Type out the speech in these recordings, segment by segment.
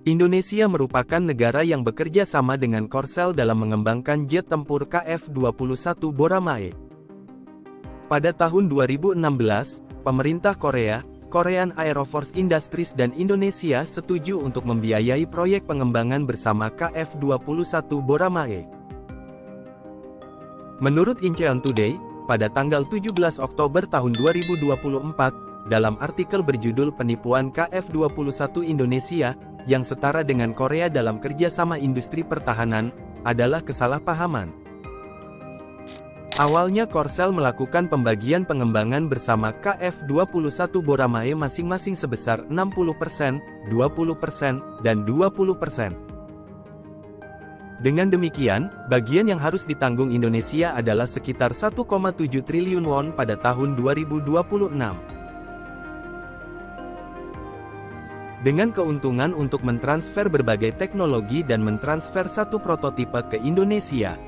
Indonesia merupakan negara yang bekerja sama dengan Korsel dalam mengembangkan jet tempur KF-21 Boramae. Pada tahun 2016, pemerintah Korea, Korean Aeroforce Industries dan Indonesia setuju untuk membiayai proyek pengembangan bersama KF-21 Boramae. Menurut Incheon Today, pada tanggal 17 Oktober tahun 2024, dalam artikel berjudul Penipuan KF-21 Indonesia, yang setara dengan Korea dalam kerjasama industri pertahanan, adalah kesalahpahaman. Awalnya Korsel melakukan pembagian pengembangan bersama KF-21 Boramae masing-masing sebesar 60%, 20%, dan 20%. Dengan demikian, bagian yang harus ditanggung Indonesia adalah sekitar 1,7 triliun won pada tahun 2026. Dengan keuntungan untuk mentransfer berbagai teknologi dan mentransfer satu prototipe ke Indonesia.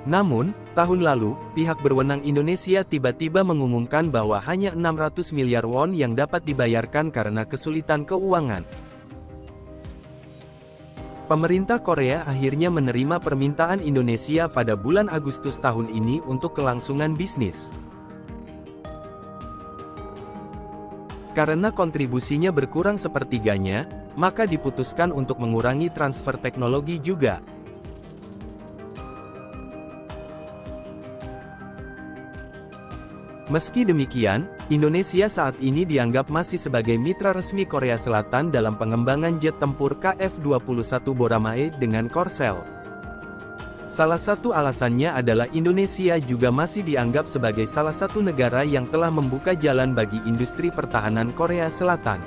Namun, tahun lalu, pihak berwenang Indonesia tiba-tiba mengumumkan bahwa hanya 600 miliar won yang dapat dibayarkan karena kesulitan keuangan. Pemerintah Korea akhirnya menerima permintaan Indonesia pada bulan Agustus tahun ini untuk kelangsungan bisnis. Karena kontribusinya berkurang sepertiganya, maka diputuskan untuk mengurangi transfer teknologi juga. Meski demikian, Indonesia saat ini dianggap masih sebagai mitra resmi Korea Selatan dalam pengembangan jet tempur KF-21 Boramae dengan Korsel. Salah satu alasannya adalah Indonesia juga masih dianggap sebagai salah satu negara yang telah membuka jalan bagi industri pertahanan Korea Selatan.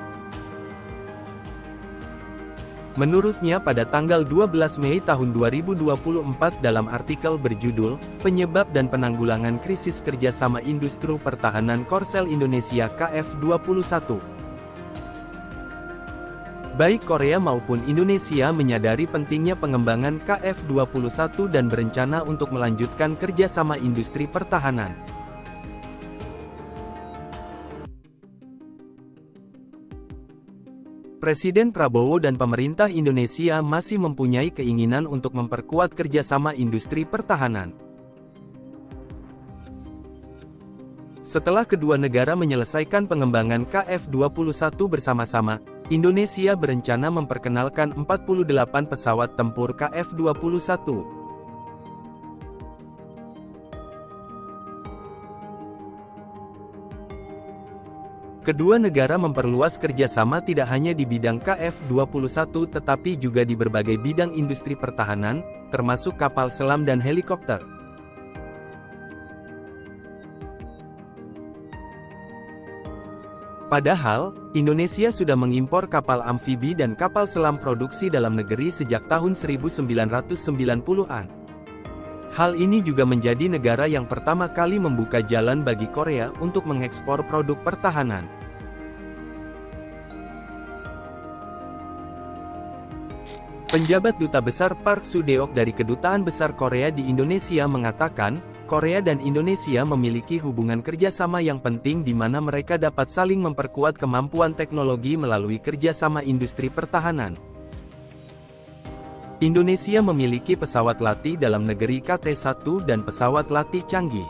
Menurutnya pada tanggal 12 Mei tahun 2024 dalam artikel berjudul, Penyebab dan Penanggulangan Krisis Kerjasama Industri Pertahanan Korsel Indonesia KF-21. Baik Korea maupun Indonesia menyadari pentingnya pengembangan KF-21 dan berencana untuk melanjutkan kerjasama industri pertahanan. Presiden Prabowo dan pemerintah Indonesia masih mempunyai keinginan untuk memperkuat kerjasama industri pertahanan. Setelah kedua negara menyelesaikan pengembangan KF-21 bersama-sama, Indonesia berencana memperkenalkan 48 pesawat tempur KF-21. Kedua negara memperluas kerjasama tidak hanya di bidang KF-21 tetapi juga di berbagai bidang industri pertahanan, termasuk kapal selam dan helikopter. Padahal, Indonesia sudah mengimpor kapal amfibi dan kapal selam produksi dalam negeri sejak tahun 1990-an. Hal ini juga menjadi negara yang pertama kali membuka jalan bagi Korea untuk mengekspor produk pertahanan. Penjabat Duta Besar Park Soo-deok dari Kedutaan Besar Korea di Indonesia mengatakan, Korea dan Indonesia memiliki hubungan kerjasama yang penting di mana mereka dapat saling memperkuat kemampuan teknologi melalui kerjasama industri pertahanan. Indonesia memiliki pesawat latih dalam negeri KT-1 dan pesawat latih canggih.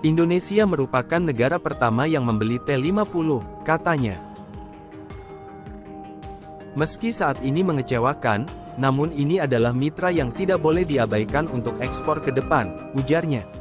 Indonesia merupakan negara pertama yang membeli T-50, katanya. Meski saat ini mengecewakan, namun ini adalah mitra yang tidak boleh diabaikan untuk ekspor ke depan, ujarnya.